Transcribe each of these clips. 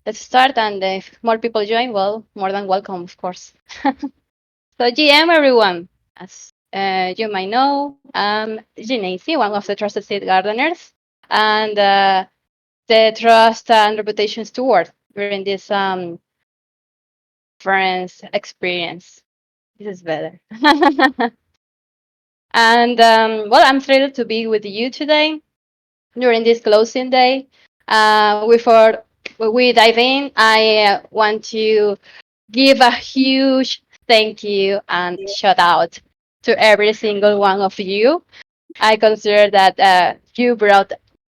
let's start. And if more people join, well, more than welcome, of course. So, GM, everyone. As you might know, I'm Genesi, one of the trusted seed gardeners, and the trust and reputation steward during this friends experience. This is better. And well, I'm thrilled to be with you today during this closing day. Before we dive in, I want to give a huge thank you and shout out to every single one of you. I consider that you brought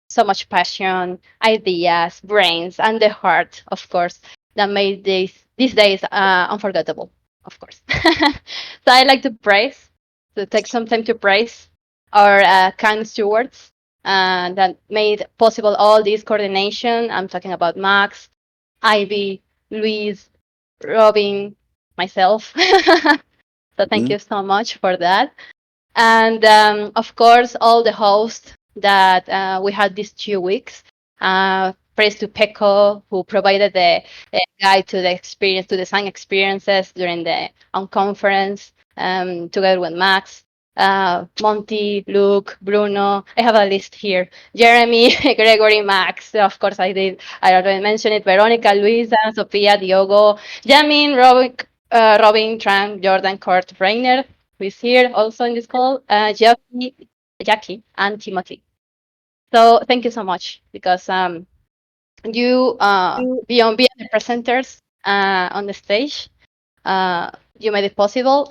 so much passion, ideas, brains, and the heart, of course, that made these days unforgettable, of course. So I like to take some time to praise our kind stewards that made possible all this coordination. I'm talking about Max, Ivy, Luis, Robin, myself. So thank Mm, you so much for that. And of course, all the hosts that we had these 2 weeks. Praise to Peko, who provided the guide to the experience, to design experiences during the Unconference, together with Max, Monty, Luke, Bruno. I have a list here. Jeremy, Gregory, Max. Of course, I did. I already mentioned it. Veronica, Luisa, Sofia, Diogo, Jamin, Robin, Tran, Jordan, Kurt, Rainer, who is here also in this call, Jackie, and Timothy. So thank you so much because you beyond the presenters on the stage, you made it possible.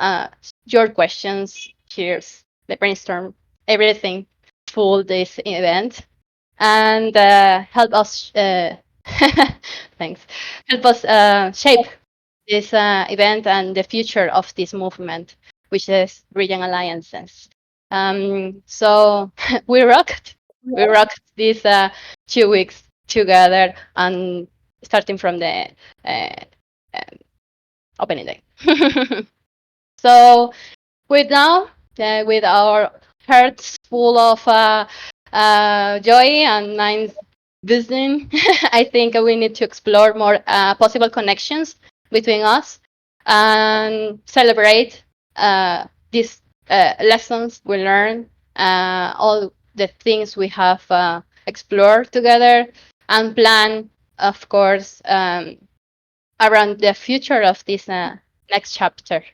Your questions, cheers, the brainstorm, everything, full this event, and help us. Thanks. Help us shape this event and the future of this movement, which is Regen Alliances. So we rocked. We rocked these 2 weeks together, and starting from the uh, uh, opening day. So with our hearts full of joy and minds buzzing, I think we need to explore more possible connections between us and celebrate these lessons we learned, all the things we have explored together, and plan, of course, around the future of this next chapter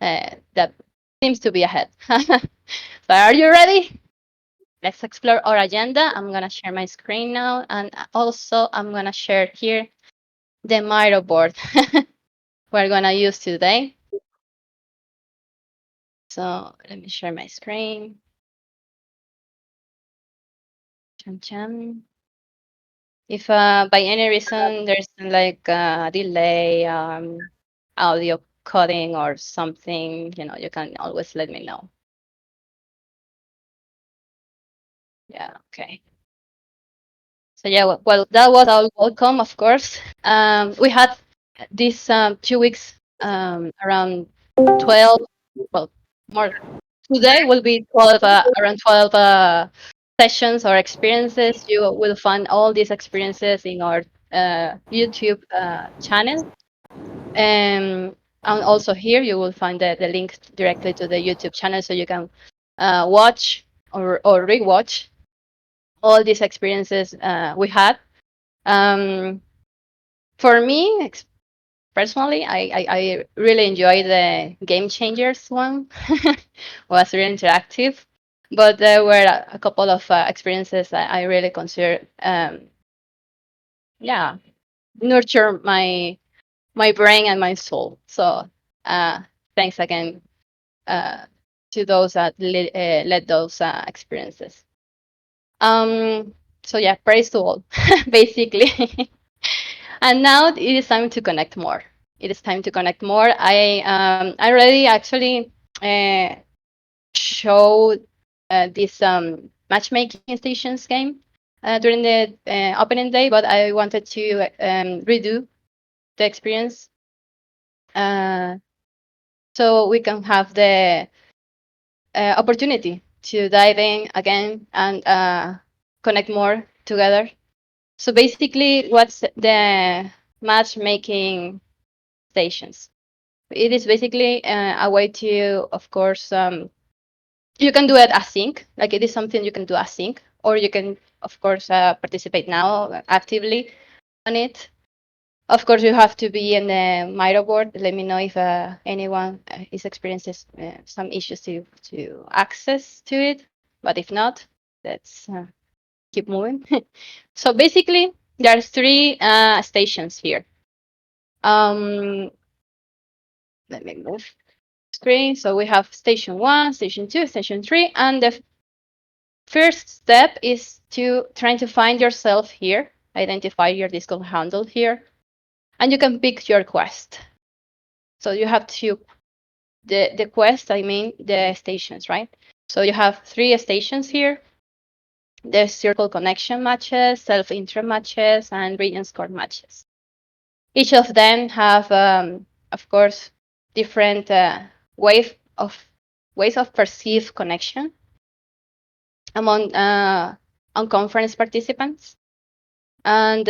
that seems to be ahead. So are you ready? Let's explore our agenda. I'm gonna share my screen now, and also I'm gonna share here the Miro board we're gonna use today. So let me share my screen. Cham cham. If by any reason there's like a delay, audio coding or something, you can always let me know. Yeah, okay. So yeah, well, that was all welcome, of course. We had these 2 weeks around 12. Well, more today will be 12, around 12 sessions or experiences. You will find all these experiences in our YouTube channel. And also here you will find the link directly to the YouTube channel, so you can watch or rewatch all these experiences we had. Um, for me, personally, I really enjoyed the Game Changers one. Was really interactive, but there were a couple of experiences that I really consider, yeah, nurture my brain and my soul. So uh, thanks again uh, to those that led those experiences. Um, so yeah, praise to all, basically. And now it is time to connect more. It is time to connect more. I already actually showed this matchmaking stations game during the opening day, but I wanted to redo the experience uh, so we can have the opportunity to dive in again and connect more together. So basically, what's the matchmaking stations? It is basically a way to, of course, you can do it async, like it is something you can do async, or you can, of course, participate now actively on it. Of course, you have to be in the Miro board. Let me know if anyone is experiences some issues to access to it. But if not, let's keep moving. So basically, there's three stations here. Um, Let me move screen. So we have station 1, station 2, station 3, and the first step is to trying to find yourself here, identify your Discord handle here, and you can pick your quest. So you have to the quest, I mean the stations, right? So you have three stations here. There's circle connection matches, self-intro matches, and Regen score matches. Each of them have, of course, different ways of perceived connection among unconference participants. And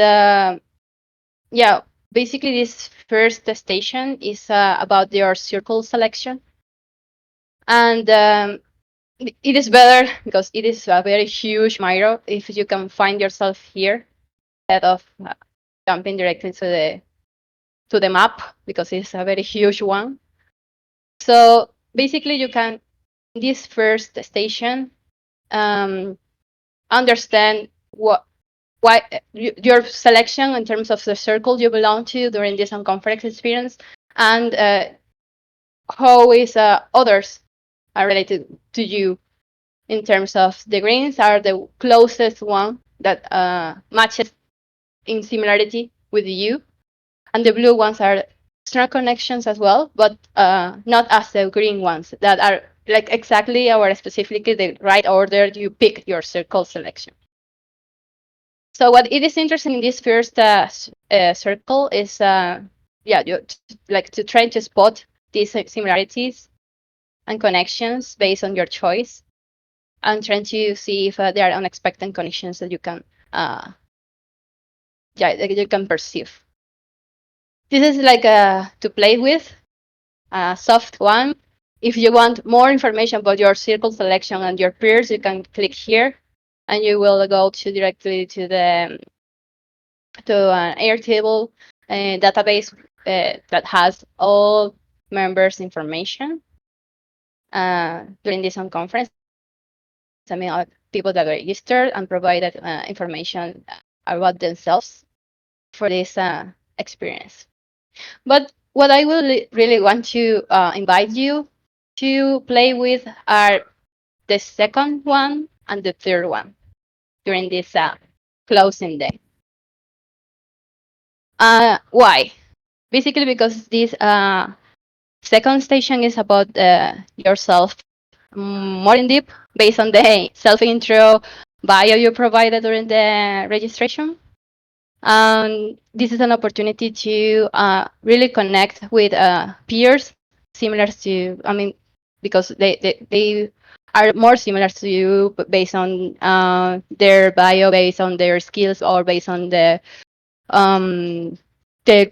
yeah, basically this first station is about your circle selection. And it is better because it is a very huge Miro if you can find yourself here instead of jumping directly to the map because it's a very huge one. So basically you can, in this first station, understand why your selection in terms of the circle you belong to during this unconference experience, and how is others are related to you in terms of the greens are the closest one that matches in similarity with you, and the blue ones are strong connections as well, but not as the green ones that are like exactly or specifically the right order you pick your circle selection. So what it is interesting in this first circle is, like to try to spot these similarities and connections based on your choice, and trying to see if there are unexpected connections that you can, that you can perceive. This is like to play with, a soft one. If you want more information about your circle selection and your peers, you can click here, and you will go to directly to the to an Airtable database that has all members' information during this conference. I mean, people that registered and provided information about themselves for this experience. But what I will really want to invite you to play with are the second one and the third one during this closing day. Why? Basically, because this second station is about yourself more in deep, based on the self-intro bio you provided during the registration. This is an opportunity to really connect with peers similar to, I mean, because they are more similar to you based on their bio, based on their skills, or based on the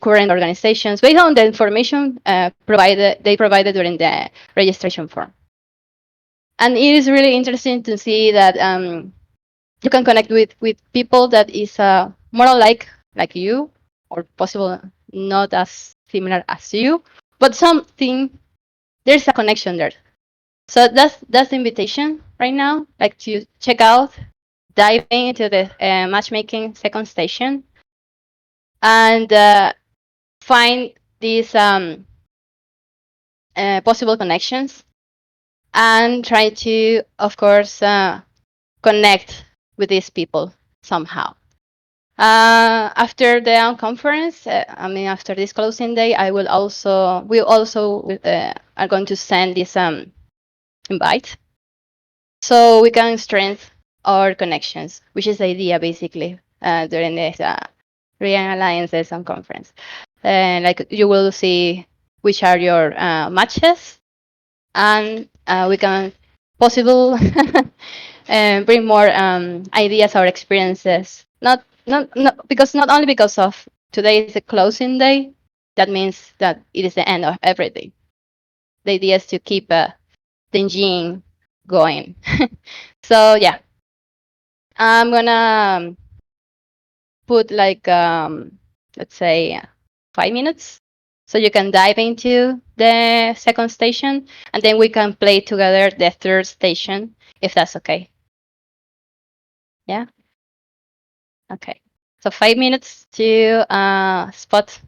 current organizations, based on the information provided during the registration form. And it is really interesting to see that you can connect with people that is more like you, or possible not as similar as you, but something, there's a connection there. So that's the invitation right now, like to check out, dive into the matchmaking second station, and find these possible connections, and try to, of course, connect with these people somehow. After the conference, I mean, after this closing day, we also are going to send this invite, so we can strengthen our connections, which is the idea basically during this Regen Alliances and conference. And like you will see which are your matches, and we can possible bring more ideas or experiences, not Because not only because of today is a closing day, that means that it is the end of everything. The idea is to keep the engine going. So yeah, I'm gonna put like let's say 5 minutes, so you can dive into the second station, and then we can play together the third station if that's okay. Yeah. Okay. So 5 minutes to spot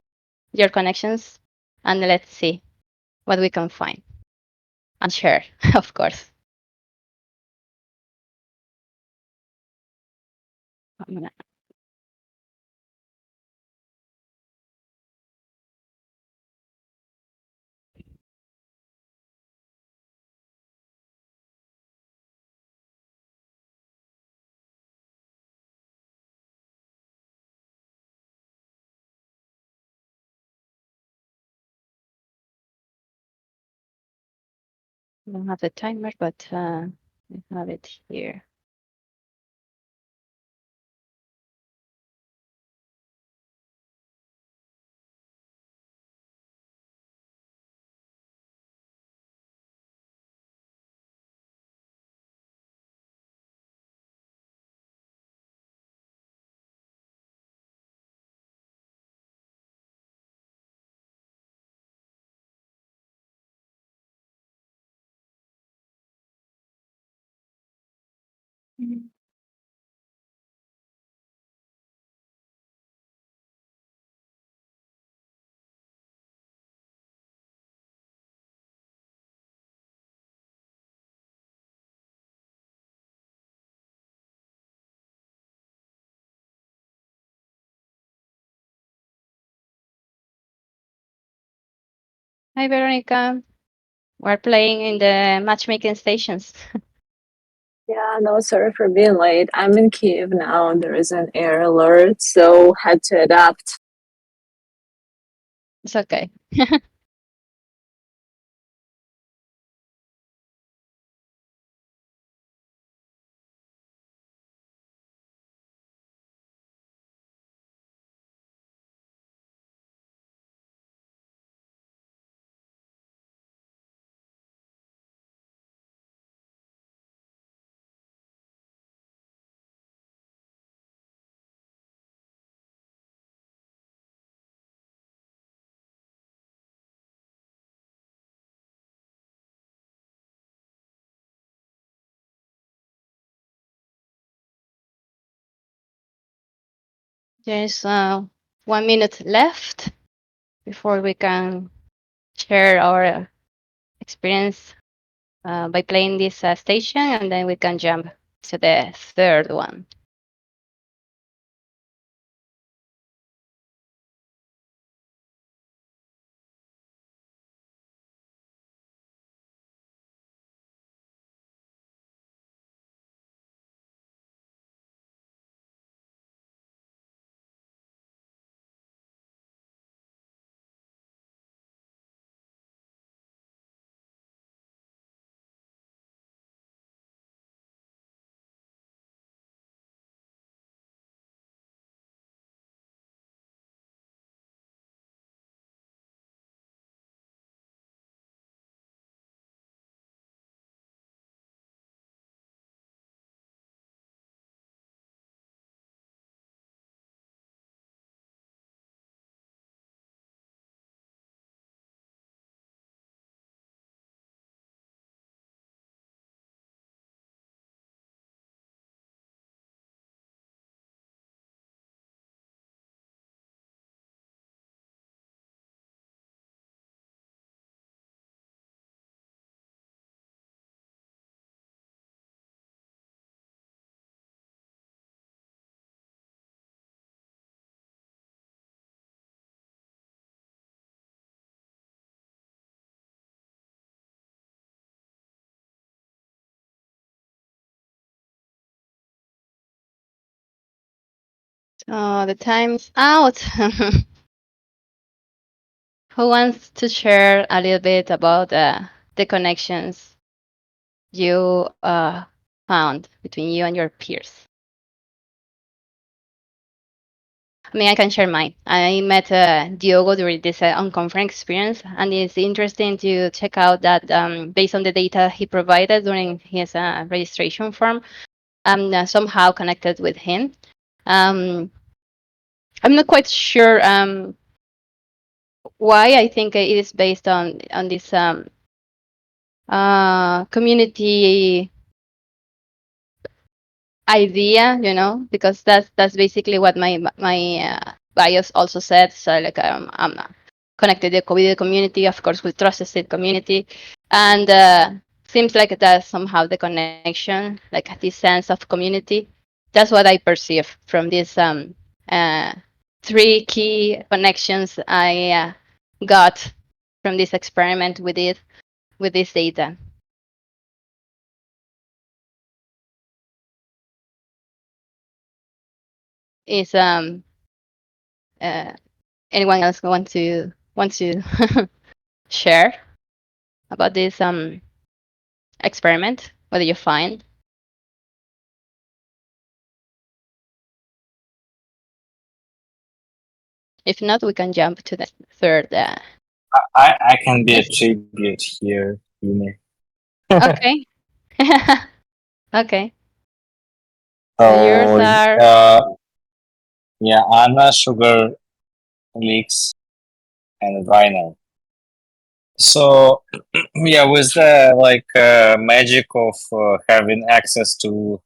your connections, and let's see what we can find and share, of course. I'm gonna I don't have the timer, but I have it here. Mhm. Hi, Veronica. We're playing in the matchmaking stations. Yeah, no, sorry for being late. I'm in Kiev now and there is an air alert, so had to adapt. It's okay. There's 1 minute left before we can share our experience by playing this station, and then we can jump to the third one. The time's out. Who wants to share a little bit about the connections you found between you and your peers? I mean, I can share mine. I met Diogo during this Unconference experience, and it's interesting to check out that based on the data he provided during his registration form, somehow connected with him. Um, I'm not quite sure why. I think it is based on this community idea, because that's basically what my bios also said. So like I'm connected with the community, of course, with trusted community, and seems like that's somehow the connection, like this sense of community. That's what I perceive from these uh, three key connections I got from this experiment with this data. Is uh, anyone else want to share about this experiment? What did you find? If not, we can jump to the third I can be a case. tribute here, you Okay. Okay. So yours So are yeah, Anna, Sugar, Leaks, and Vinyl. So yeah, with the magic of having access to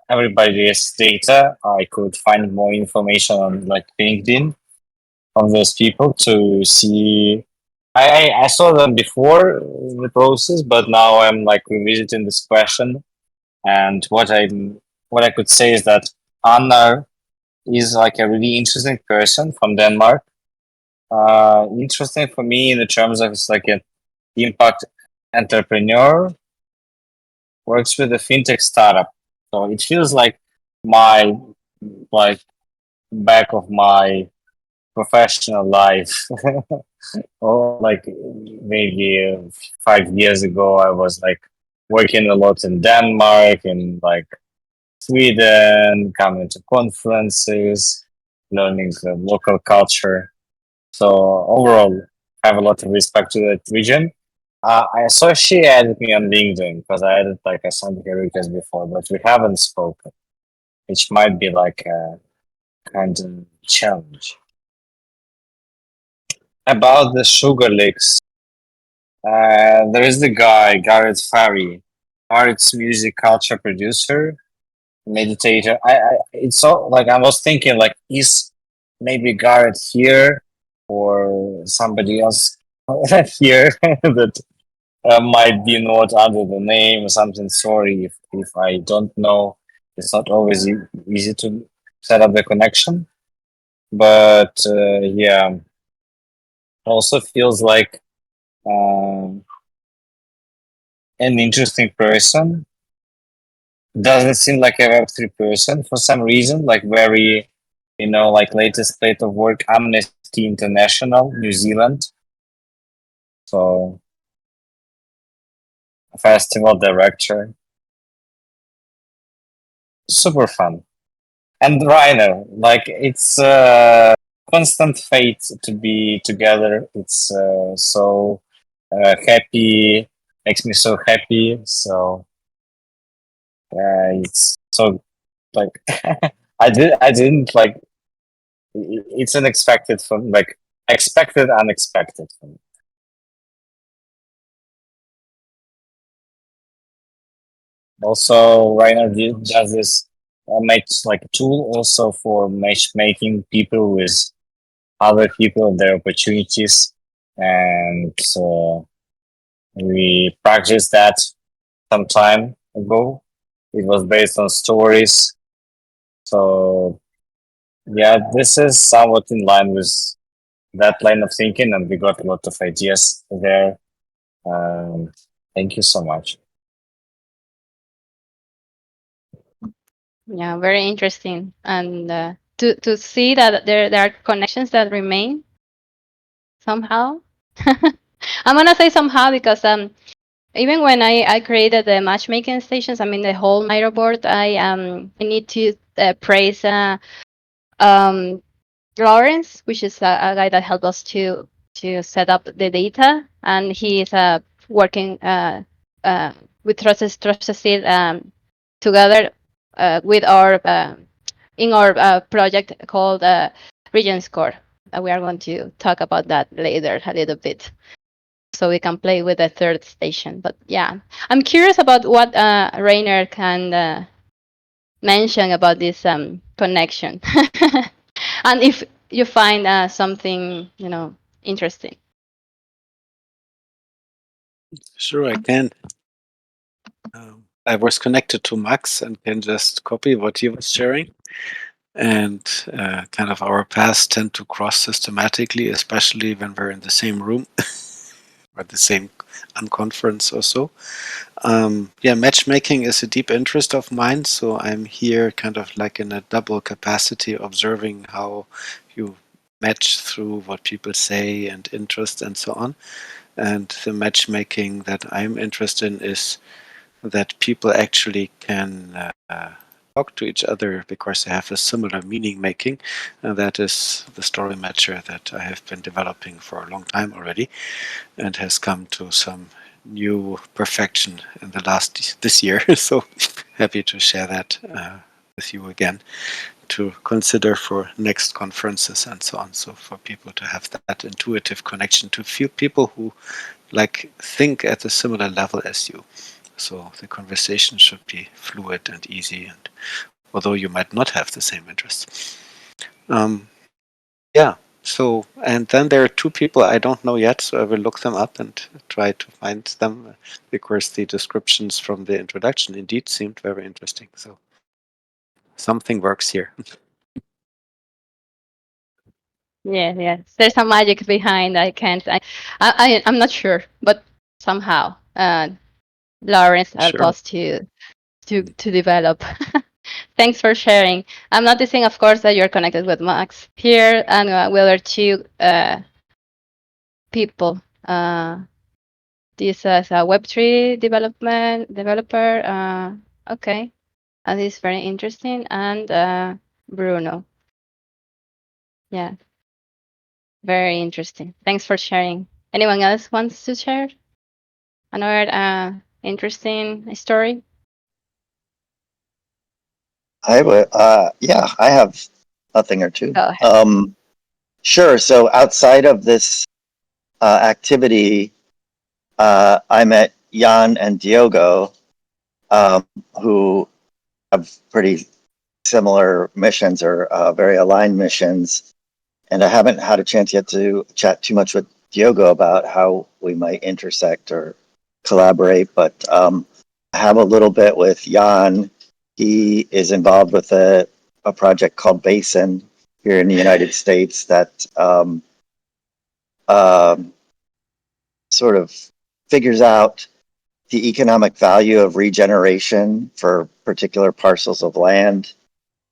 everybody's data, I could find more information on like LinkedIn on those people to see. I saw them before the process, but now I'm like revisiting this question. And what I could say is that Anna is like a really interesting person from Denmark. Interesting for me in the terms of it's like an impact entrepreneur, works with a fintech startup. So it feels like my like back of my professional life. Or like maybe 5 years ago, I was like working a lot in Denmark and like Sweden, coming to conferences, learning the local culture. So overall, I have a lot of respect to that region. I saw she added me on LinkedIn because I added like a some her request before, but we haven't spoken, which might be like a kind of challenge. About the sugar licks, there is the guy Garrett Farry, arts, music, culture producer, meditator. It's so like I was thinking like is maybe Garrett here or somebody else here that might be not under the name or something. Sorry if I don't know. It's not always easy to set up the connection, but yeah, also feels like um, an interesting person. Doesn't seem like a Web3 person for some reason, like very, like latest state of work, Amnesty International, New Zealand. So, festival director. Super fun. And Rainer, like it's constant fate to be together. It's so happy, makes me so happy. So, it's so like I didn't like it's unexpected from like expected unexpected from also Rainer does this makes like a tool also for matchmaking people with other people their opportunities and so we practiced that some time ago. It was based on stories, so yeah, this is somewhat in line with that line of thinking and we got a lot of ideas there. um, Thank you so much. Yeah, very interesting, and to see that there are connections that remain somehow. I'm gonna say somehow because even when I created the matchmaking stations, I mean the whole Miro board, I need to praise Lawrence, which is a guy that helped us to set up the data, and he is working uh, with Trusted together with our in our project called Regen Score. We are going to talk about that later a little bit, so we can play with the third station. But yeah, I'm curious about what Rainer can mention about this connection, and if you find something interesting. Sure, I can. I was connected to Max and can just copy what he was sharing. And kind of our paths tend to cross systematically, especially when we're in the same room or the same unconference or so. Yeah, matchmaking is a deep interest of mine, so I'm here kind of like in a double capacity, observing how you match through what people say and interest and so on. And the matchmaking that I'm interested in is that people actually can talk to each other because they have a similar meaning making. And that is the story matcher that I have been developing for a long time already and has come to some new perfection in the last this year. So happy to share that with you again to consider for next conferences and so on. So for people to have that intuitive connection, to feel people who like think at a similar level as you. So the conversation should be fluid and easy, and although you might not have the same interests. Um, yeah. So, and then there are two people I don't know yet, so I will look them up and try to find them because the descriptions from the introduction indeed seemed very interesting. So something works here. Yeah, yeah. There's some magic behind. I can't. I'm not sure, but somehow Lawrence helped Sure. us to develop. Thanks for sharing. I'm noticing, of course, that you're connected with Max here, and we are two people. This is a Web3 developer. Okay, and this is very interesting. And Bruno. Yeah, very interesting. Thanks for sharing. Anyone else wants to share another interesting story? I would, yeah, I have a thing or two. Go ahead. Sure. So outside of this activity, I met Jan and Diogo, who have pretty similar missions or very aligned missions. And I haven't had a chance yet to chat too much with Diogo about how we might intersect or collaborate, but I have a little bit with Jan. He is involved with a project called Basin here in the United States that um, sort of figures out the economic value of regeneration for particular parcels of land.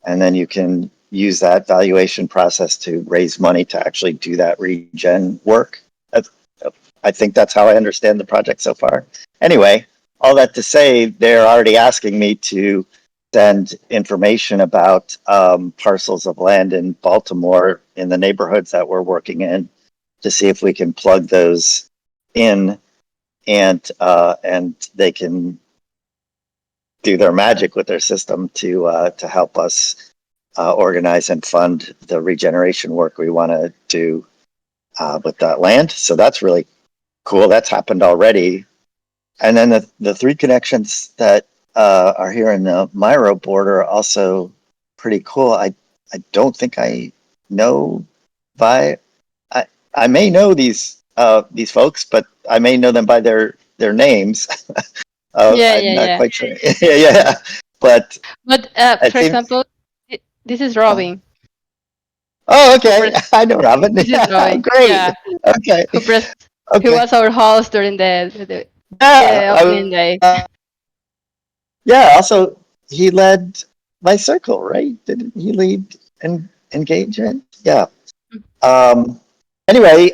And then you can use that valuation process to raise money to actually do that regen work. That's, I think that's how I understand the project so far. Anyway, all that to say, they're already asking me to send information about parcels of land in Baltimore in the neighborhoods that we're working in to see if we can plug those in and they can do their magic with their system to help us organize and fund the regeneration work we want to do with that land. So that's really cool. That's happened already. And then the three connections that are here in the Miro border are also pretty cool. I don't think I know by I may know these folks, but I may know them by their names. Yeah, I'm yeah, not yeah. quite sure. Yeah, but But I for think. example, this is Uh, Robin. oh, Who okay. I know Robin. This is Yeah, Robin. great. Yeah, Okay, who okay. was our host during Yeah, the opening day. yeah. Also, he led my circle, right? Did he lead engagement? Yeah. Um, anyway,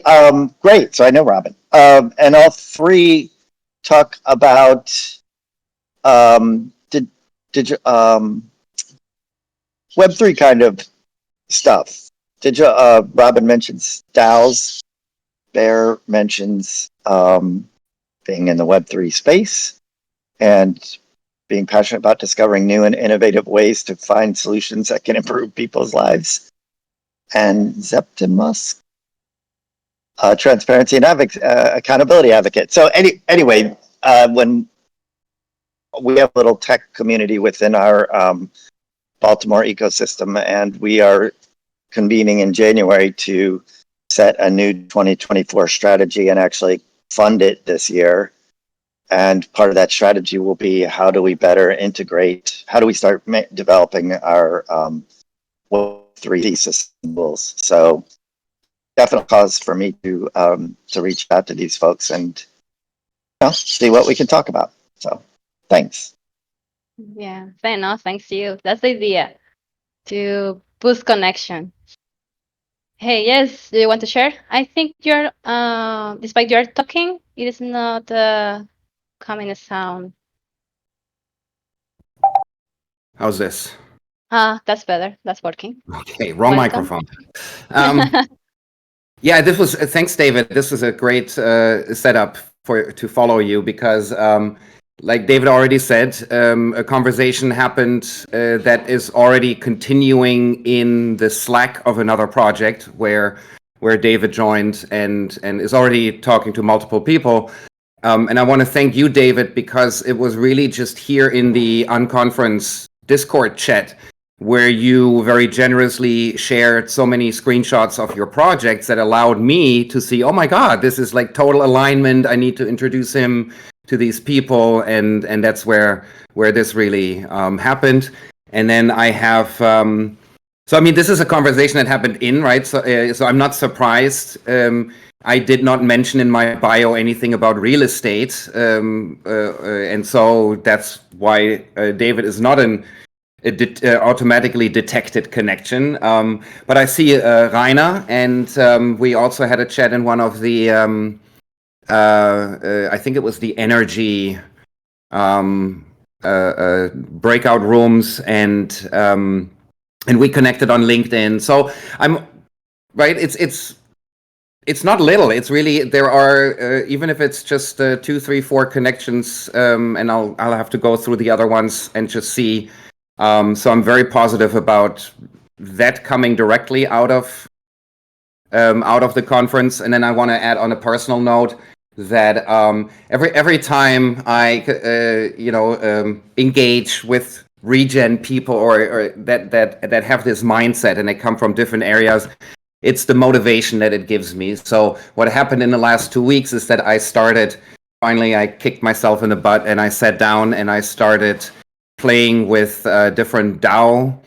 great. So I know Robin. And all three talk about did Web3 kind of stuff. Robin mentions DAOs. Bear mentions being in the Web3 space and being passionate about discovering new and innovative ways to find solutions that can improve people's lives. And Zeptimus, transparency and accountability advocate. So anyway, when we have a little tech community within our Baltimore ecosystem, and we are convening in January to set a new 2024 strategy and actually fund it this year. And part of that strategy will be how do we better integrate, how do we start developing our Web3 systems. So definite cause for me to reach out to these folks and see what we can talk about. So thanks. Yeah, fair enough. Thanks to you. That's the idea, to boost connection. Hey, yes, do you want to share? I think you're, despite you're talking, it is not coming a sound. How's this? That's better. That's working. Okay, wrong Welcome. microphone. Yeah, this was thanks, David. This was a great setup to follow you because, like David already said, a conversation happened that is already continuing in the Slack of another project where David joined and is already talking to multiple people. And I want to thank you, David, because it was really just here in the Unconference Discord chat where you very generously shared so many screenshots of your projects that allowed me to see, oh my God, this is like total alignment. I need to introduce him to these people, and that's where this really happened. And then I have, so I mean, this is a conversation that happened right? So I'm not surprised. I did not mention in my bio anything about real estate, and so that's why David is not an automatically detected connection. But I see Rainer, and we also had a chat in one of the, I think it was the energy breakout rooms, and we connected on LinkedIn. So I'm right. It's not little. It's really, there are even if it's just 2, 3, 4 connections, and I'll have to go through the other ones and just see. So I'm very positive about that coming directly out of the conference. And then I want to add on a personal note that every time I engage with Regen people or that have this mindset and they come from different areas, it's the motivation that it gives me. So what happened in the last 2 weeks is that I kicked myself in the butt and I sat down and I started playing with different DAO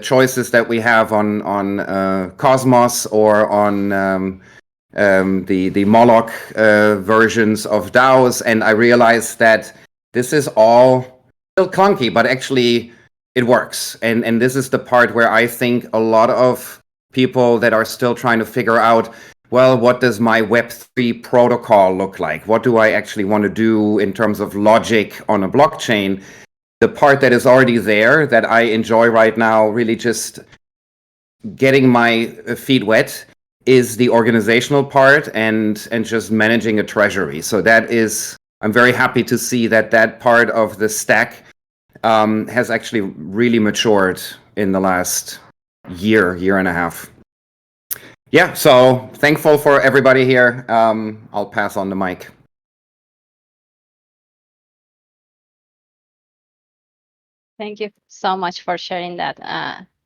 choices that we have on Cosmos or on the Moloch versions of DAOs, and I realized that this is all still clunky, but actually it works. And this is the part where I think a lot of people that are still trying to figure out, well, what does my Web3 protocol look like? What do I actually want to do in terms of logic on a blockchain? The part that is already there that I enjoy right now, really just getting my feet wet, is the organizational part and just managing a treasury. So that is, I'm very happy to see that part of the stack has actually really matured in the last year and a half. Yeah, so thankful for everybody here. I'll pass on the mic. Thank you so much for sharing that.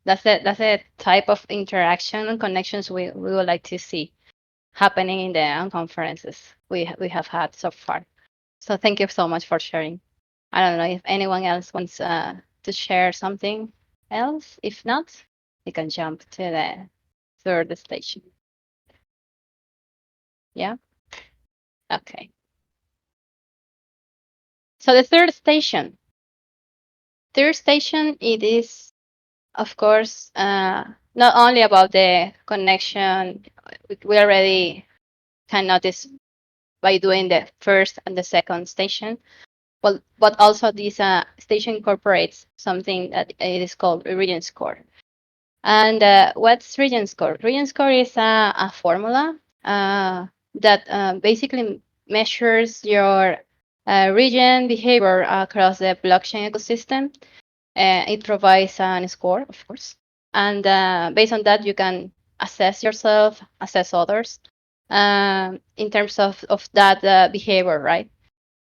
That's a type of interaction and connections we would like to see happening in the conferences we have had so far. So thank you so much for sharing. I don't know if anyone else wants to share something else. If not, we can jump to the third station. Yeah. Okay. So the third station, it is, of course, not only about the connection. We already can notice by doing the first and the second station, but also this station incorporates something that it is called a Regen score. And what's Regen score? Regen score is a formula that basically measures your region behavior across the blockchain ecosystem. It provides a score, of course, and based on that, you can assess yourself, assess others in terms of that behavior, right?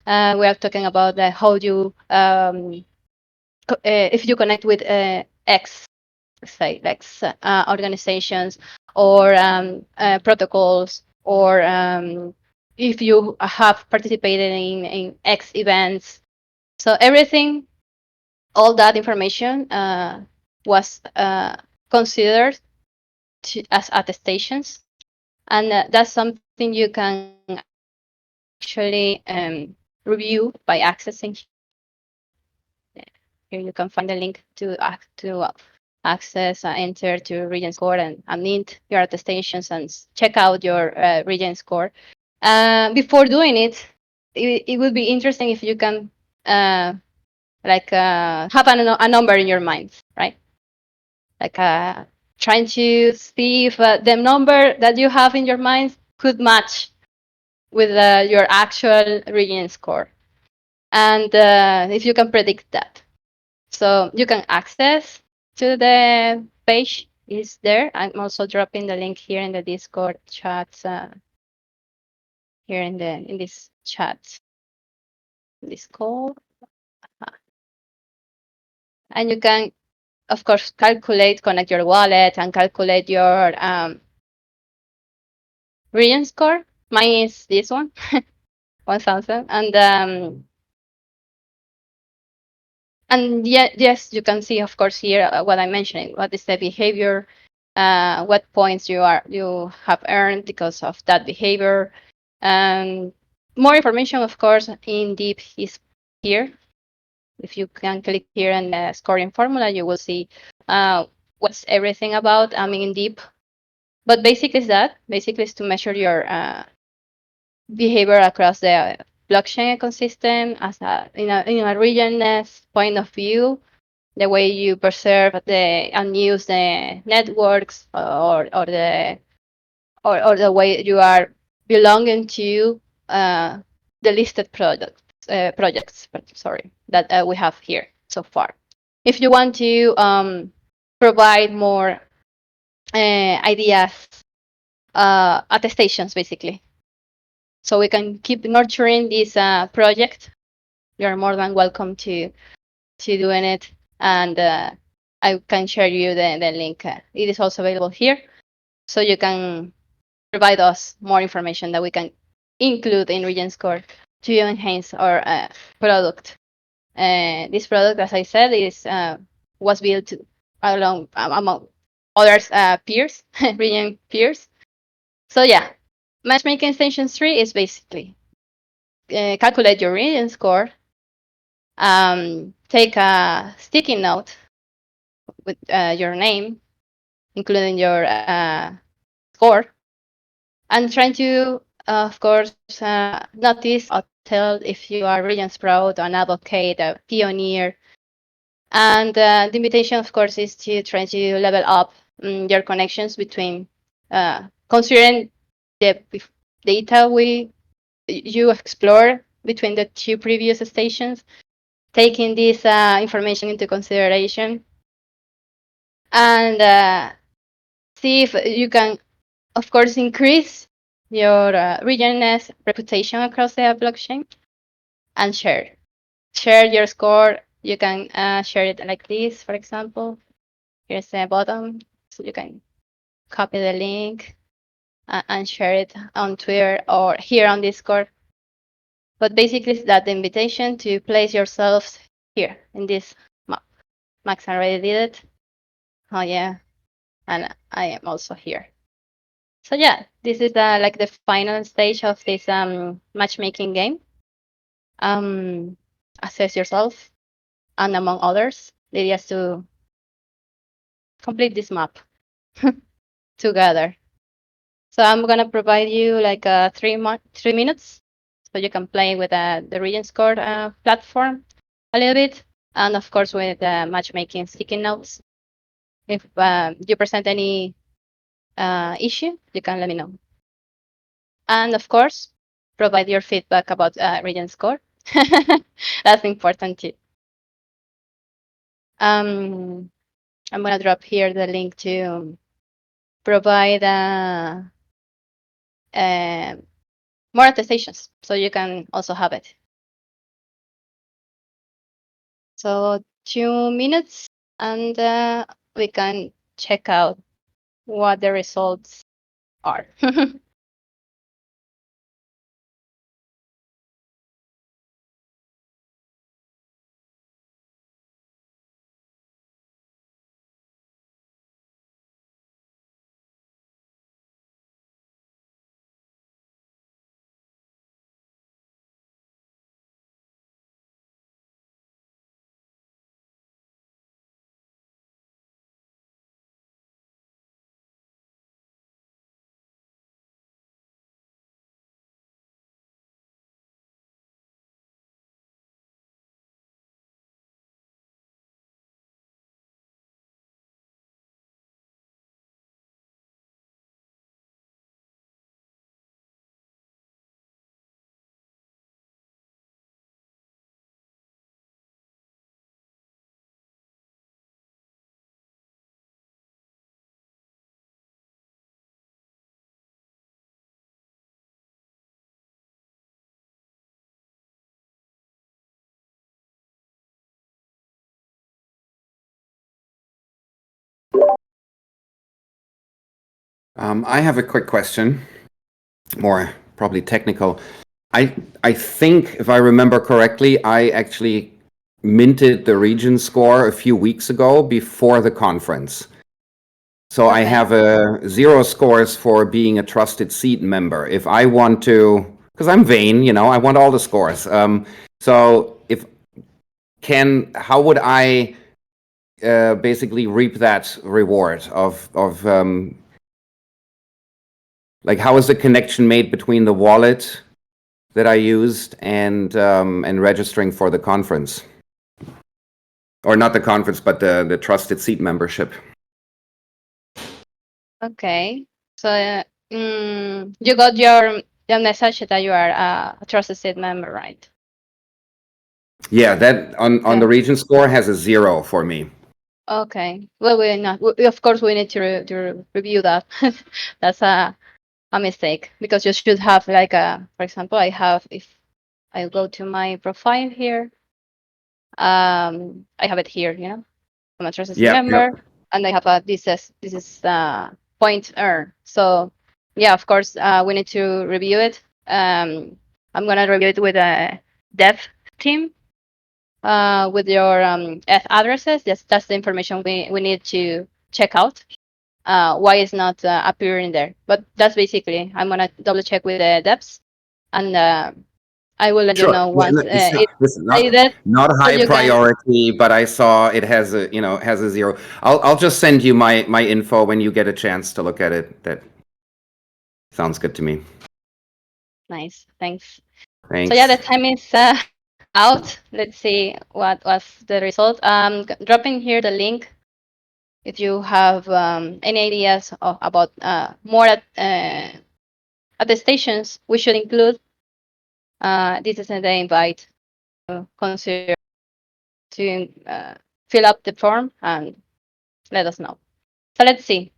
We are talking about how you, if you connect with X, say, X organizations or protocols, or if you have participated in X events. So everything, all that information was considered as attestations, and that's something you can actually review by accessing. Here you can find the link to access, enter to Regen score and mint your attestations and check out your Regen score. Before doing it, it would be interesting if you can have a number in your mind, right? Like trying to see if the number that you have in your mind could match with your actual Regen score, and if you can predict that. So you can access to the page is there. I'm also dropping the link here in the Discord chats, here in this chat, this call. And you can, of course, connect your wallet and calculate your Regen score. Mine is this one, 1000. And yeah, yes, you can see, of course, here what I'm mentioning. What is the behavior? What points you have earned because of that behavior? More information, of course, in deep is here. If you can click here on the scoring formula, you will see what's everything about. I mean, in deep. But basically, is to measure your behavior across the blockchain ecosystem as in a regionness point of view, the way you preserve and use the networks, or the way you are belonging to the listed projects. Sorry, that we have here so far. If you want to provide more ideas, attestations, basically, so we can keep nurturing this project, you're more than welcome to doing it, and I can share you the link. It is also available here, so you can provide us more information that we can include in Regen Score to enhance our product. This product, as I said, was built among others peers, Regen peers. So yeah, matchmaking extension 3 is basically calculate your Regen score, take a sticky note with your name, including your score, and trying to, of course, notice or tell if you are Regen Sprout, an advocate, a pioneer. And the invitation, of course, is to try to level up your connections between, considering the data you explore between the two previous stations, taking this information into consideration, and see if you can, of course, increase your regionness reputation across the blockchain, and share your score. You can share it like this, for example. Here's the bottom, so you can copy the link and share it on Twitter or here on Discord. But basically, it's that invitation to place yourselves here in this map. Max already did it. Oh yeah, and I am also here. So yeah, this is like the final stage of this matchmaking game. Assess yourself, and among others, the idea is to complete this map together. So I'm gonna provide you like 3 minutes, so you can play with the Regen Score platform a little bit, and of course with matchmaking sticky notes. If you present any issue, you can let me know. And of course, provide your feedback about Regen score. That's important too. I'm gonna drop here the link to provide more attestations, so you can also have it. So 2 minutes, and we can check out what the results are. I have a quick question, more probably technical. I think, if I remember correctly, I actually minted the Regen score a few weeks ago before the conference. So I Okay. have a 0 scores for being a trusted seat member. If I want to, because I'm vain, I want all the scores. So how would I basically reap that reward of like, how is the connection made between the wallet that I used and registering for the conference, or not the conference, but the trusted seat membership? Okay. So you got your message that you are a trusted seat member, right? Yeah, that on Yeah. the Regen score has a 0 for me. Okay. Well, we're not. Of course, we need to review that. That's a mistake, because you should have like for example, if I go to my profile here, I have it here. I'm a trusted Yeah, member, and I have this is point earn. So yeah, of course, we need to review it. I'm gonna review it with a dev team, with your addresses. That's the information we need to check out. Why it's not appearing there? But that's basically. I'm gonna double check with the devs, and I will let you sure. know Yeah, once this is updated, not so high you can. priority, but I saw it has a 0. I'll just send you my info when you get a chance to look at it. That sounds good to me. Nice, thanks. Thanks. So yeah, the time is out. Let's see what was the result. Dropping here the link if you have any ideas about more at the stations we should include. This is the invite to consider to fill up the form and let us know. So let's see.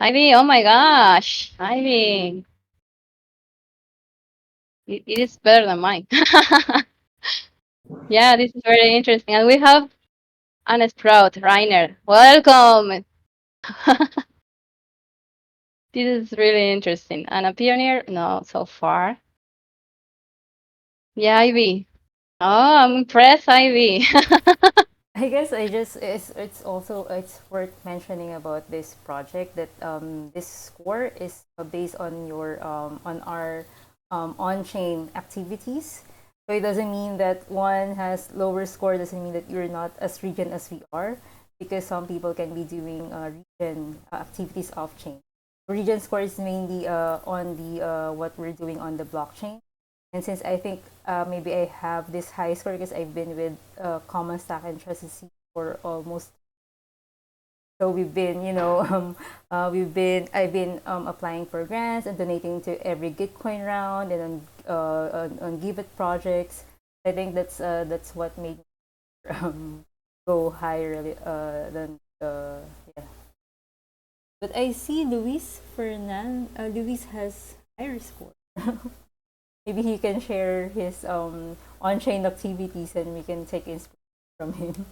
Ivy, oh my gosh, Ivy, it is better than mine. Yeah, this is very interesting. And we have Anne Sprout, Rainer. Welcome. This is really interesting. And a pioneer? No, so far. Yeah, Ivy. Oh, I'm impressed, Ivy. I guess it's also it's worth mentioning about this project that this score is based on your on our on-chain activities. So it doesn't mean that one has lower score. Doesn't mean that you're not as regen as we are, because some people can be doing regen activities off-chain. Regen score is mainly on the what we're doing on the blockchain. And since I think maybe I have this high score because I've been with Common Stack and Trusted Seed for almost So we've been, I've been applying for grants and donating to every Gitcoin round and on Give It projects. I think that's what made me go higher really, than yeah. But I see Luis has higher score. Maybe he can share his on-chain activities and we can take inspiration from him.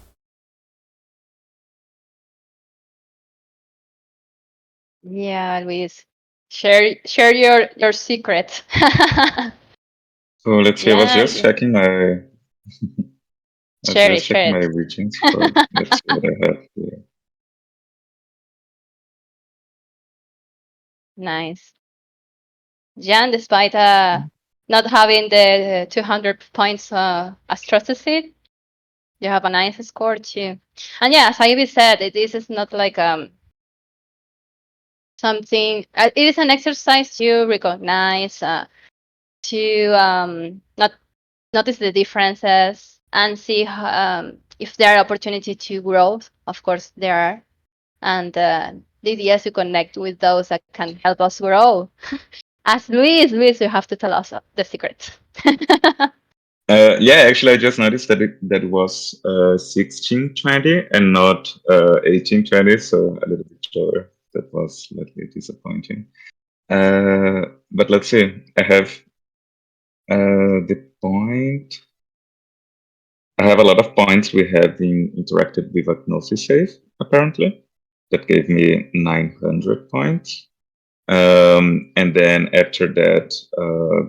Yeah, Luis, share your secret. So let's see. I was Yeah, just yeah. checking my I was Share it, just share checking my it. regions, but let's see what I have here. Nice. Jan, despite not having the 200 points astrocyte, you have a nice score too. And yeah, as Ivy said, this is not like something. It is an exercise to recognize, to not notice the differences, and see if there are opportunity to grow. Of course, there are, and the idea is to connect with those that can help us grow. As Luis, you have to tell us the secret. Yeah, actually, I just noticed that it was 1620 and not 1820, so a little bit lower. That was slightly disappointing. But let's see. I have the point. I have a lot of points we have been interacted with Agnosis Safe, apparently. That gave me 900 points. And then after that,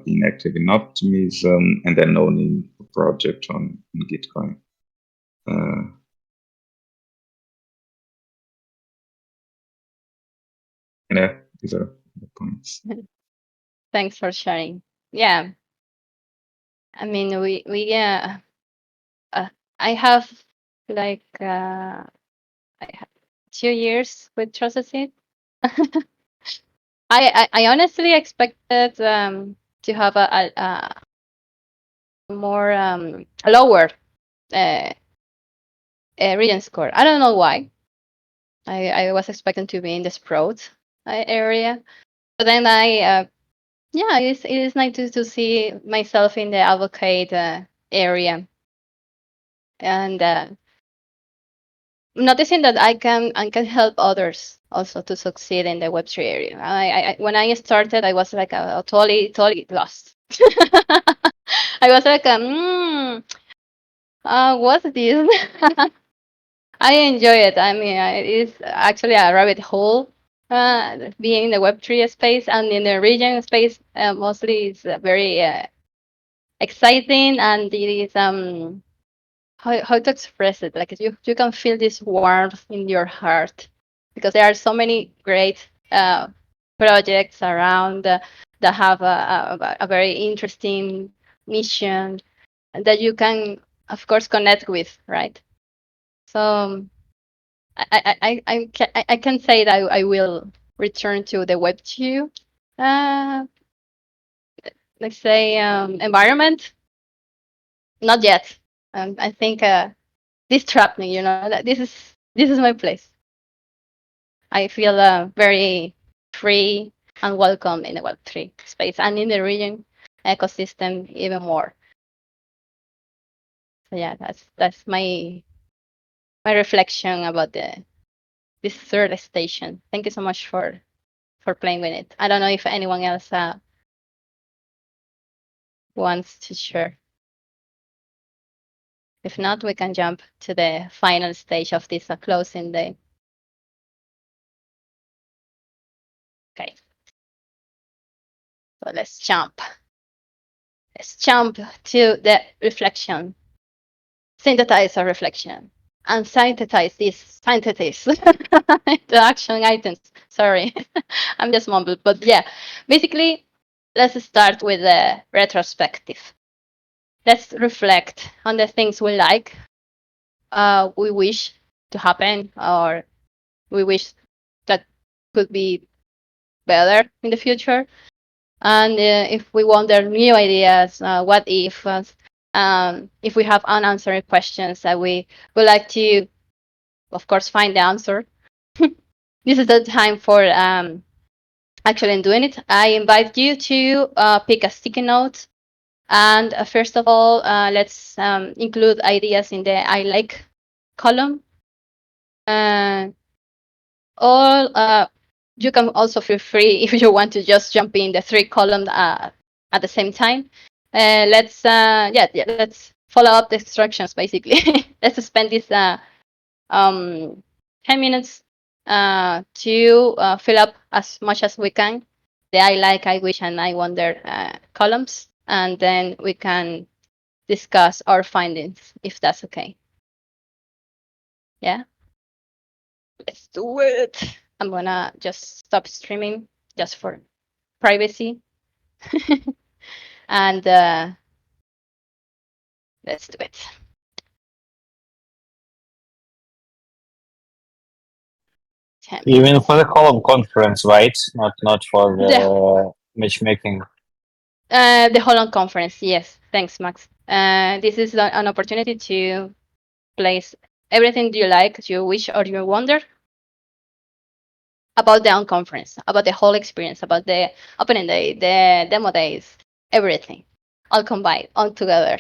being active in Optimism, and then owning a project on Gitcoin. Yeah, these are the points. Thanks for sharing. Yeah, I mean, I have like I have 2 years with Trusted. I honestly expected to have a more a lower uh, Regen score. I don't know why. I was expecting to be in the Sprout area, but then yeah, it is nice to see myself in the advocate area, and noticing that I can help others also to succeed in the Web3 area. When I started, I was like totally lost. I was like, what's this? I enjoy it. I mean, it is actually a rabbit hole. Being in the Web3 space and in the region space, mostly it's very exciting, and it is how to express it. Like you can feel this warmth in your heart because there are so many great projects around that have a very interesting mission that you can, of course, connect with, right? So I can say that I will return to the Web2, uh, let's say, environment. Not yet. I think this trapped me. That this is my place. I feel very free and welcome in the Web3 space and in the region ecosystem even more. So yeah, that's my reflection about this third station. Thank you so much for playing with it. I don't know if anyone else wants to share. If not, we can jump to the final stage of this closing day. Okay. So let's jump. Let's jump to the reflection. Synthesize a reflection. And synthesize this. Synthesize the action items. Sorry, I'm just mumbled. But yeah, basically, let's start with the retrospective. Let's reflect on the things we like, we wish to happen, or we wish that could be better in the future. And if we wonder new ideas, what if we have unanswered questions that we would like to, of course, find the answer. this is the time for actually doing it. I invite you to pick a sticky note. And first of all, let's include ideas in the I like column. Or you can also feel free if you want to just jump in the three columns at the same time. Let's follow up the instructions basically. Let's spend this um, 10 minutes to fill up as much as we can the I like, I wish, and I wonder columns, and then we can discuss our findings if that's okay. Yeah, let's do it. I'm gonna just stop streaming just for privacy. And let's do it. You mean for the column conference, right? Not for the matchmaking. The whole Unconference, yes. Thanks, Max. This is an opportunity to place everything you like, you wish, or you wonder about the Unconference, about the whole experience, about the opening day, the demo days, everything, all combined, all together.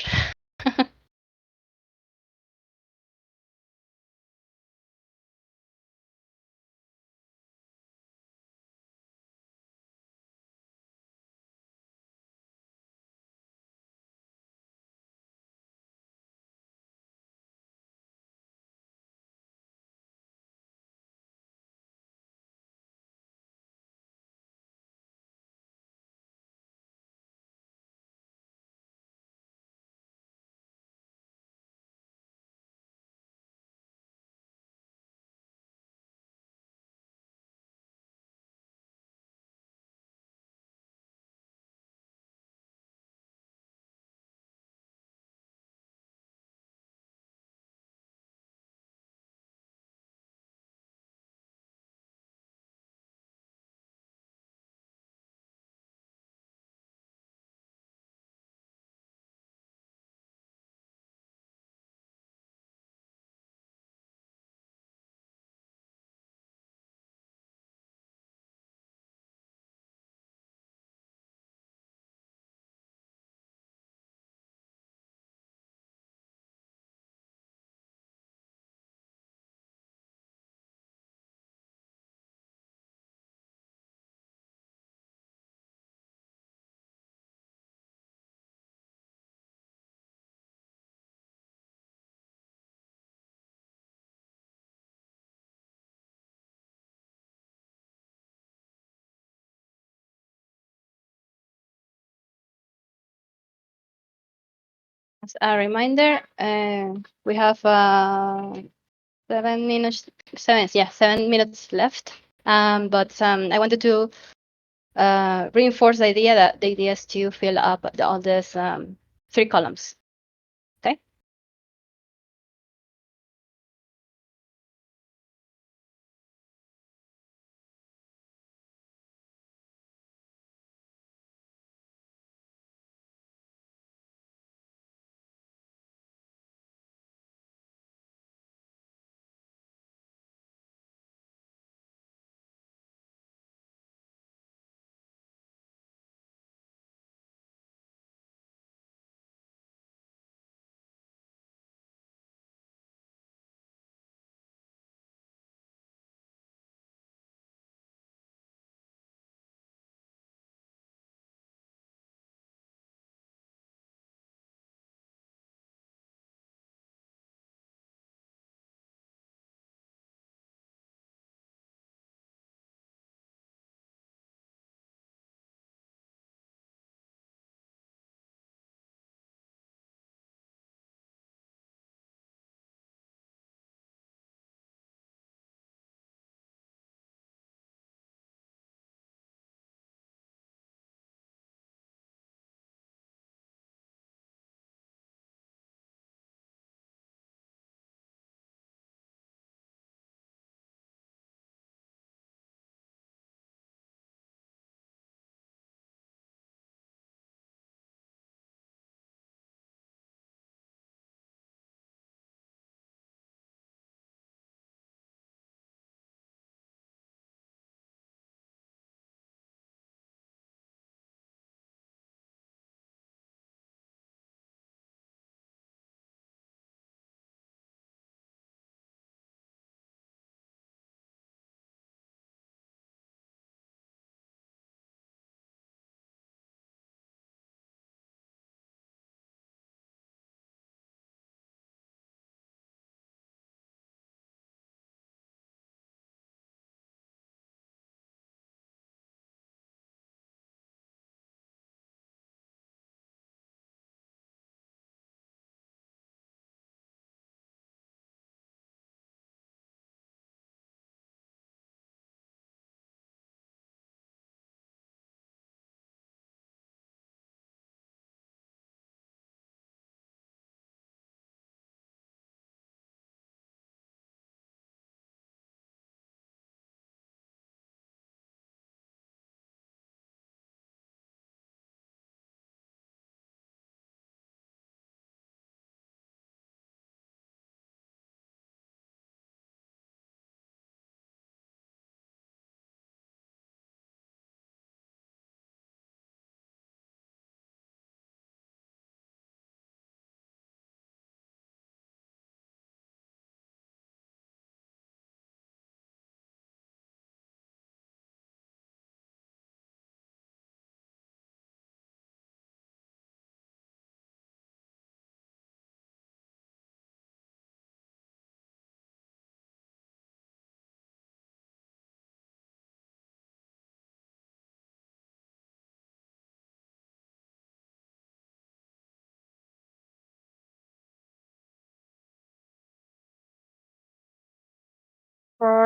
As a reminder, we have 7 minutes, 7 minutes left. But I wanted to reinforce the idea that the idea is to fill up all these three columns. Okay.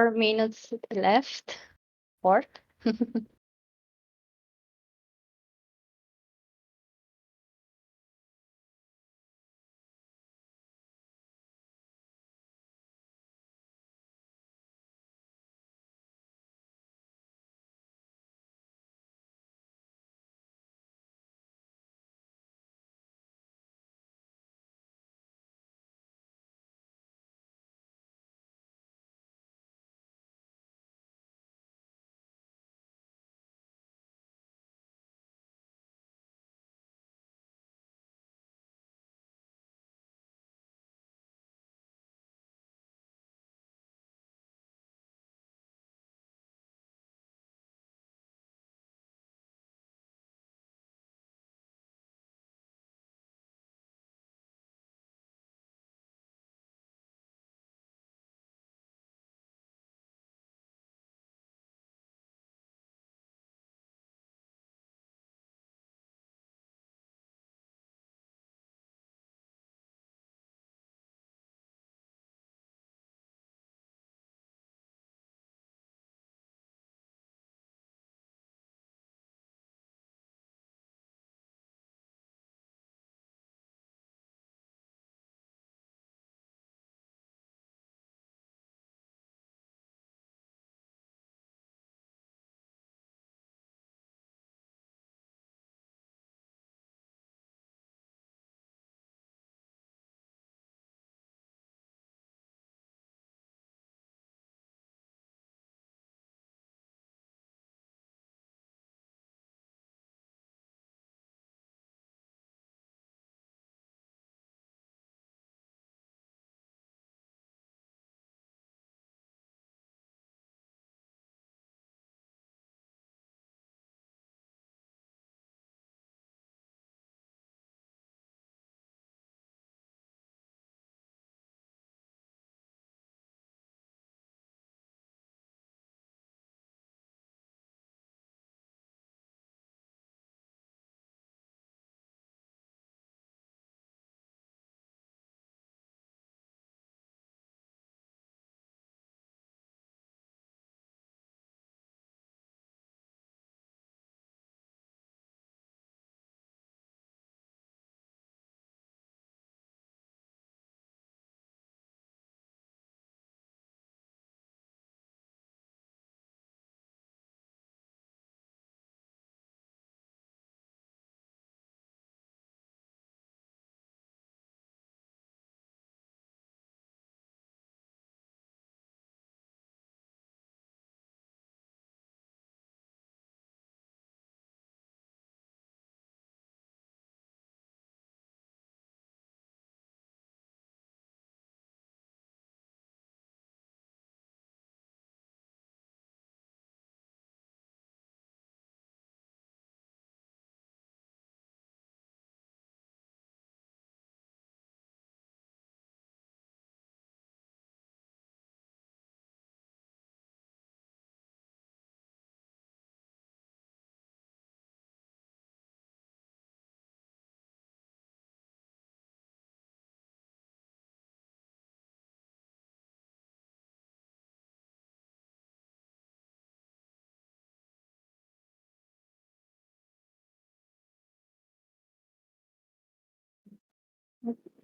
4 minutes left. 4.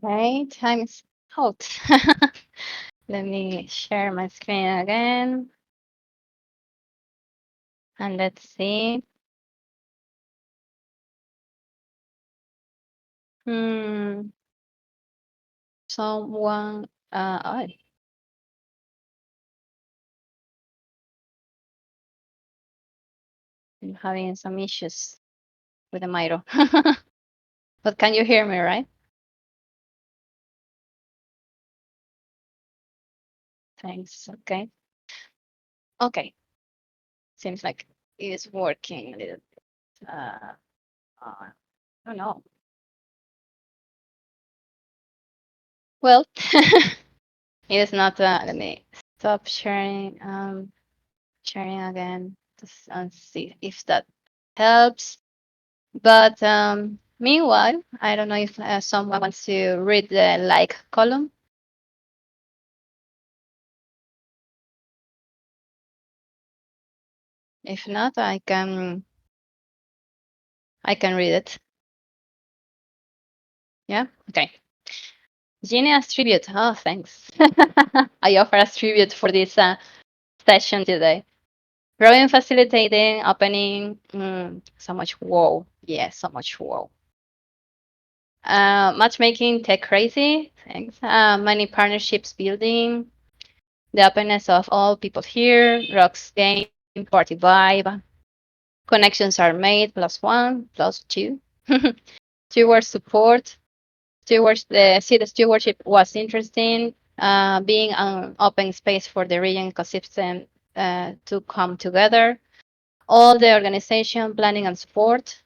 Okay, time is out. Let me share my screen again. And let's see. Hmm. Someone. Oh, I'm having some issues with the Miro. But can you hear me, right? Thanks. Okay. Okay. Seems like it is working a little bit. I don't know. Well, it is not. Let me stop sharing. Sharing again and see if that helps. But meanwhile, I don't know if someone wants to read the like column. If not, I can read it. Yeah. Okay. Genie as tribute. Oh, thanks. I offer as tribute for this session today. Growing, facilitating, opening. So much wow. Yeah, so much wow. Matchmaking, tech crazy. Thanks. Many partnerships building. The openness of all people here. Rocks game, party vibe. Connections are made, +1, +2. Steward support. The stewardship was interesting. Being an open space for the Regen ecosystem to come together. All the organization, planning, and support.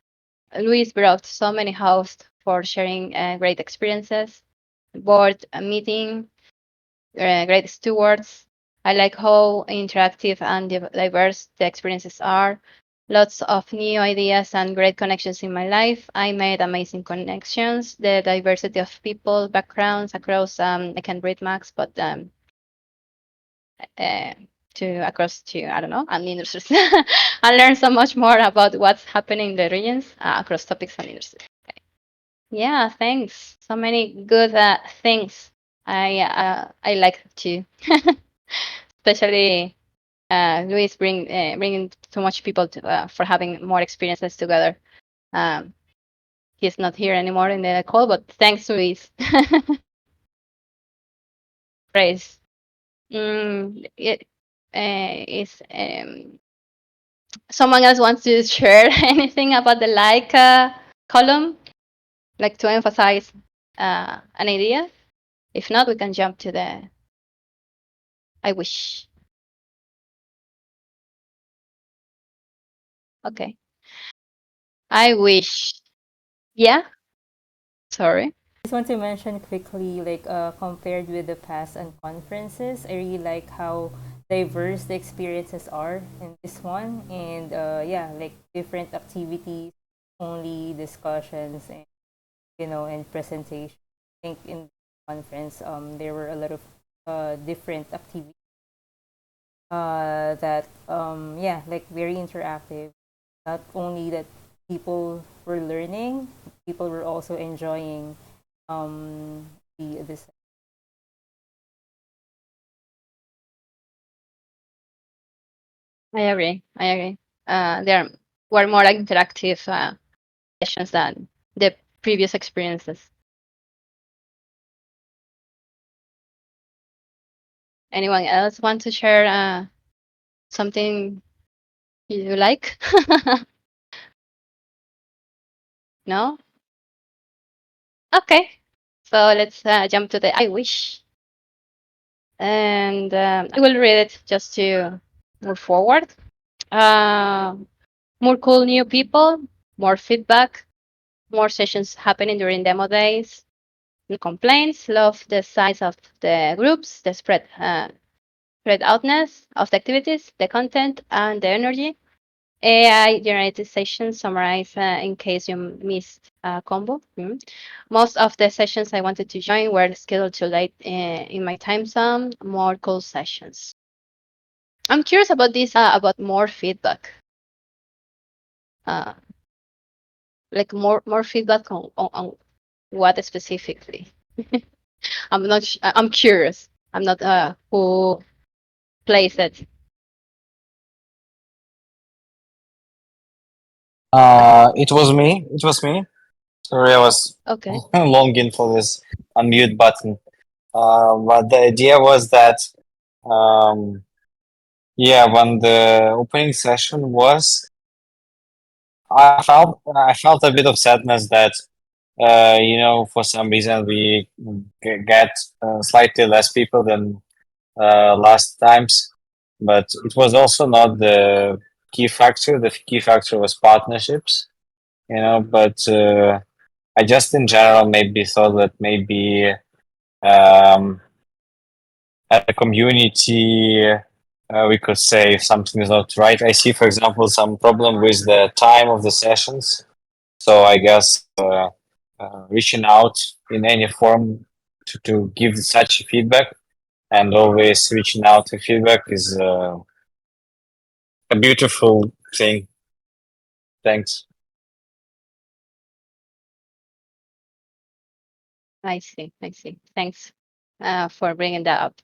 Luis brought so many hosts for sharing great experiences. Board meeting, great stewards. I like how interactive and diverse the experiences are. Lots of new ideas and great connections in my life. I made amazing connections. The diversity of people, backgrounds across, I can read max, but across to, I don't know, and industries. I learned so much more about what's happening in the regions across topics and industries. Okay. Yeah, thanks. So many good things. I like too, especially Luis bringing so much people for having more experiences together. Um, he's not here anymore in the call, but thanks, Luis. Praise. It is someone else wants to share anything about the like column, like to emphasize an idea? If not, we can jump to the I wish. Okay. I wish. Yeah. Sorry. Just want to mention quickly, like compared with the past Unconferences, I really like how diverse the experiences are in this one, and yeah, like different activities, only discussions, and and presentation. I think in the conference, there were a lot of different activities that yeah, like very interactive. Not only that people were learning, people were also enjoying um this. I agree. I agree. There were more interactive sessions than the previous experiences. Anyone else want to share something you like? No? Okay. So let's jump to the I wish. And I will read it just to move forward. Uh, more cool new people, more feedback, more sessions happening during demo days. No complaints, love the size of the groups, the spread outness of the activities, the content, and the energy. AI generated sessions summarize in case you missed a combo. Most of the sessions I wanted to join were scheduled too late in my time zone. More cool sessions. I'm curious about this, about more feedback. Uh, like more feedback on what specifically. I'm not. I'm curious. I'm not who plays it. It was me. It was me. Sorry, I was Okay. longing for this unmute button. But the idea was that, um, yeah, when the opening session was, I felt a bit of sadness that, for some reason we get slightly less people than last times, but it was also not the key factor. The key factor was partnerships, but I just in general maybe thought that maybe um, as a community we could say if something is not right. I see, for example, some problem with the time of the sessions. So I guess reaching out in any form to give such feedback and always reaching out to feedback is a beautiful thing. Thanks. I see. I see. Thanks for bringing that up.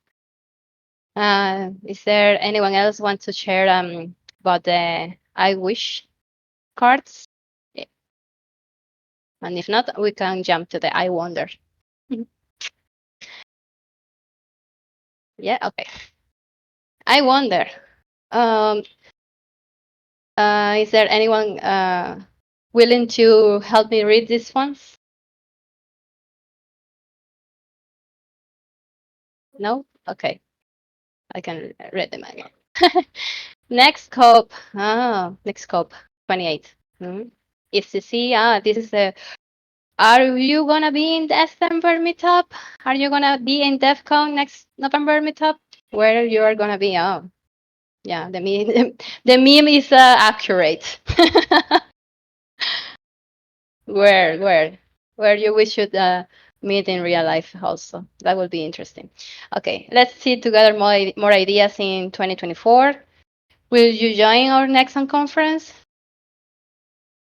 Is there anyone else want to share about the I wish cards? Yeah. And if not, we can jump to the I wonder. Yeah. Okay. I wonder. Um, is there anyone willing to help me read these ones? No? Okay. I can read them again. Next scope. Next scope. 28. Is to see. This is the. Are you gonna be in December meetup? Are you gonna be in DEF CON next November meetup? Where you are gonna be? Oh, yeah. The meme. The meme is accurate. Where we should meet in real life also. That would be interesting. Okay, let's see together more ideas in 2024. Will you join our next conference?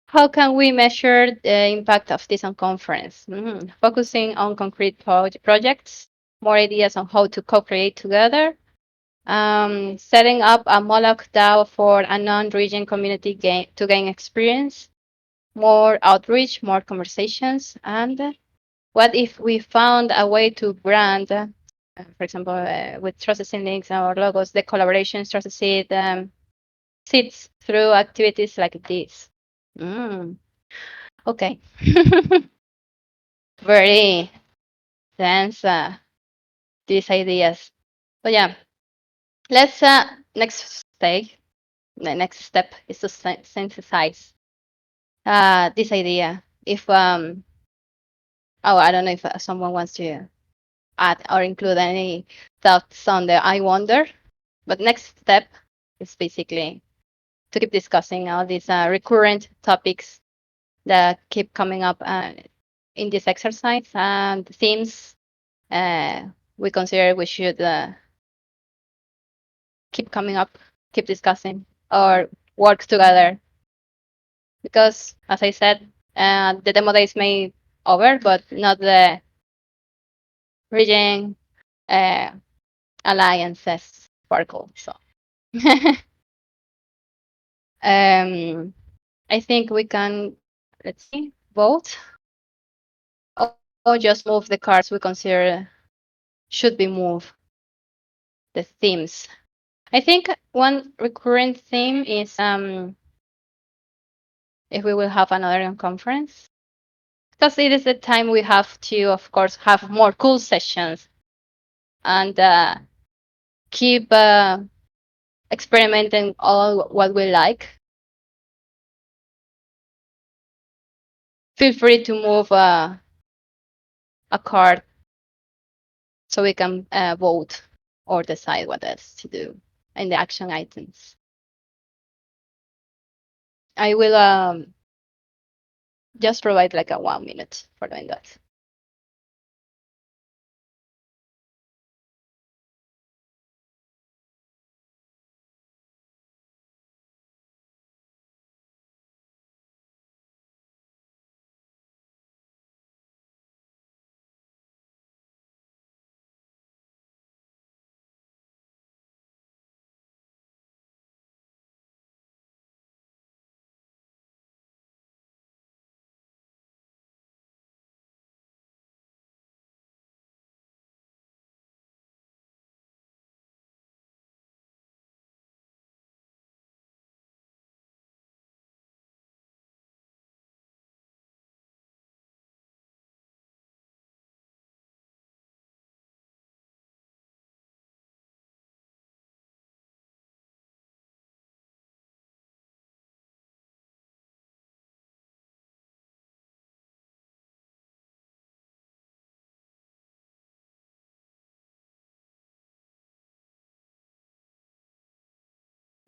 How can we measure the impact of this conference? Focusing on concrete projects, more ideas on how to co-create together, setting up a Moloch DAO for a non-region community to gain experience, more outreach, more conversations, and what if we found a way to brand, for example, with Trusted Links or logos, the collaborations Trusted seeds through activities like this? Okay. Very dense, these ideas. But yeah, let's, next stage, the next step is to synthesize this idea. If, I don't know if someone wants to add or include any thoughts on the I wonder, but next step is basically to keep discussing all these recurrent topics that keep coming up in this exercise and themes we consider we should keep coming up, keep discussing, or work together. Because, as I said, the demo days may over, but not the Regen alliances sparkle. So, I think we can, let's see, vote or just move the cards we consider should be moved. The themes. I think one recurrent theme is if we will have another conference, because it is the time we have to, of course, have more cool sessions and keep experimenting all what we like. Feel free to move a card so we can vote or decide what else to do in the action items. I will just provide like a 1 minute for doing that.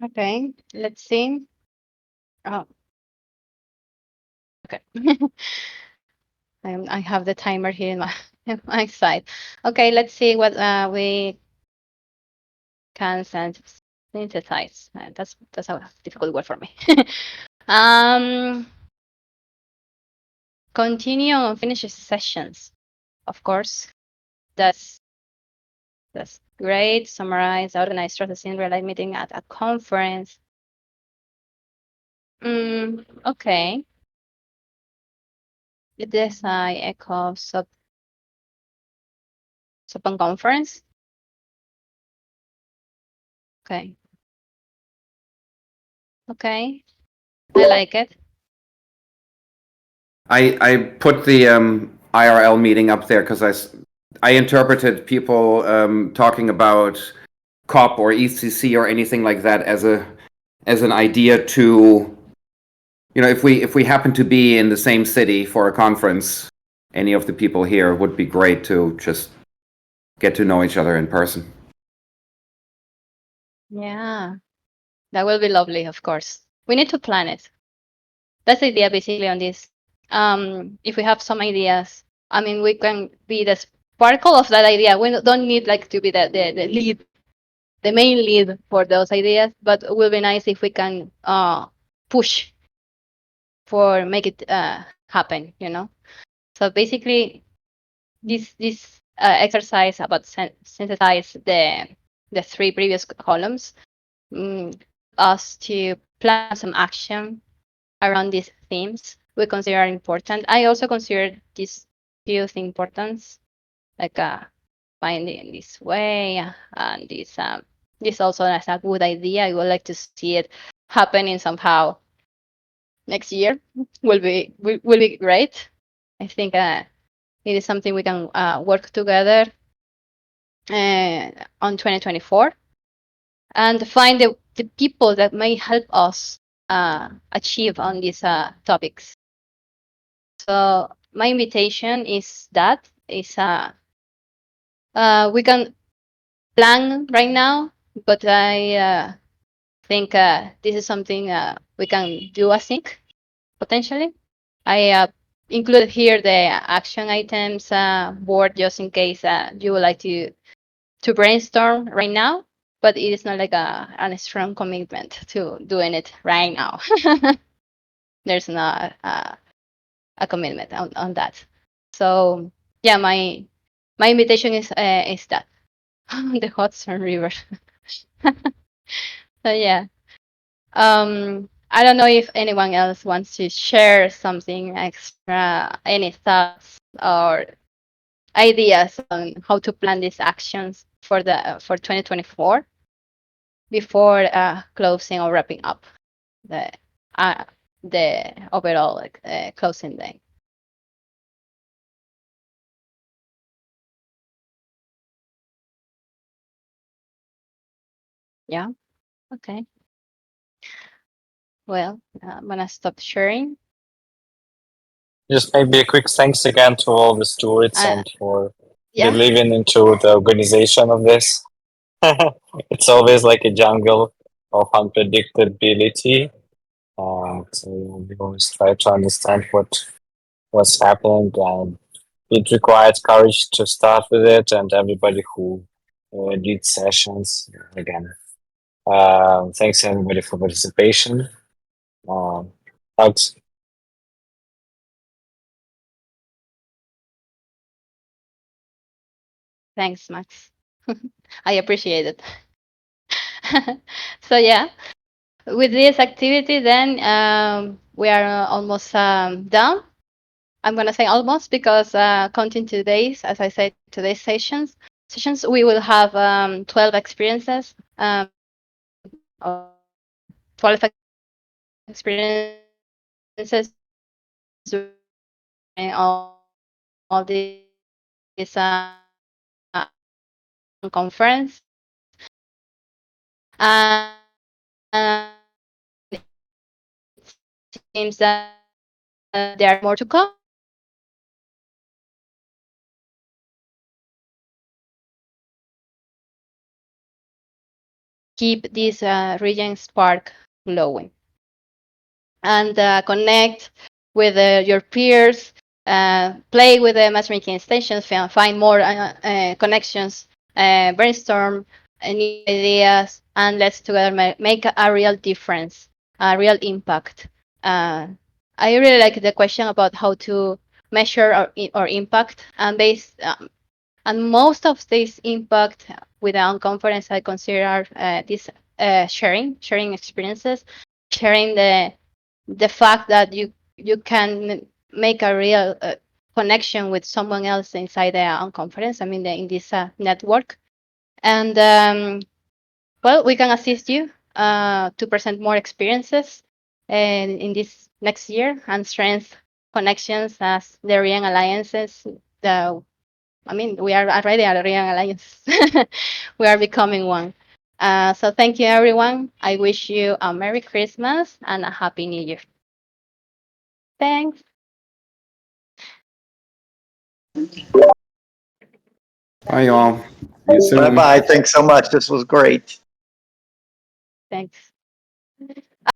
Okay, let's see. Oh, okay. I have the timer here in my, in my side. Okay, let's see what we can send. Synthesize. That's a difficult word for me. um, continue and finish sessions, of course. That's that's great. Summarize, organize, processing, real-life meeting at a conference. Okay. This I echo sub conference. Okay. Okay. I like it. I put the IRL meeting up there because I interpreted people talking about COP or ECC or anything like that as an idea to, if we happen to be in the same city for a conference, any of the people here would be great to just get to know each other in person. Yeah. That will be lovely, of course. We need to plan it. That's the idea basically on this. If we have some ideas, I mean, we can be the sparkle of that idea. We don't need like to be the lead, the main lead for those ideas, but it will be nice if we can push for make it happen. So basically, this exercise about synthesize the three previous columns us to plan some action around these themes we consider important. I also consider these few things important, like finding this way and this also is a good idea. I would like to see it happening somehow next year. Will be great. I think it is something we can work together on 2024 and find the people that may help us achieve on these topics. So my invitation is we can plan right now, but I think this is something we can do async potentially. I included here the action items board just in case you would like to brainstorm right now, but it is not like a strong commitment to doing it right now. There's not a commitment on that. So yeah, my invitation is that the Hudson River. So yeah, I don't know if anyone else wants to share something extra, any thoughts or ideas on how to plan these actions for 2024 before closing or wrapping up the uh, the overall closing day. Yeah. Okay. Well, I'm gonna stop sharing. Just maybe a quick thanks again to all the stewards Uh, and for yeah. believing into the organization of this. It's always like a jungle of unpredictability. So we always try to understand what's happening, and it requires courage to start with it. And everybody who leads sessions, again, thanks everybody for participation. Um, hugs. Thanks, Max. I appreciate it. So yeah, with this activity, then we are almost done. I'm gonna say almost because counting today's, as I said, today's sessions, we will have 12 experiences, or 12 experiences during all this conference, and it seems that there are more to come. Keep this Regen spark glowing and connect with your peers, play with the matchmaking extensions, find more connections, brainstorm new ideas, and let's together make a real difference, a real impact. I really like the question about how to measure our impact, and and most of this impact with the Unconference I consider this sharing experiences, sharing the fact that you can make a real connection with someone else inside the Unconference. I mean, in this network, and well, we can assist you to present more experiences in this next year and strengthen connections as the Regen alliances. I mean, we are already a Regen alliance. We are becoming one. So thank you, everyone. I wish you a Merry Christmas and a Happy New Year. Thanks. Bye, y'all. See you Bye soon. bye. Thanks so much. This was great. Thanks.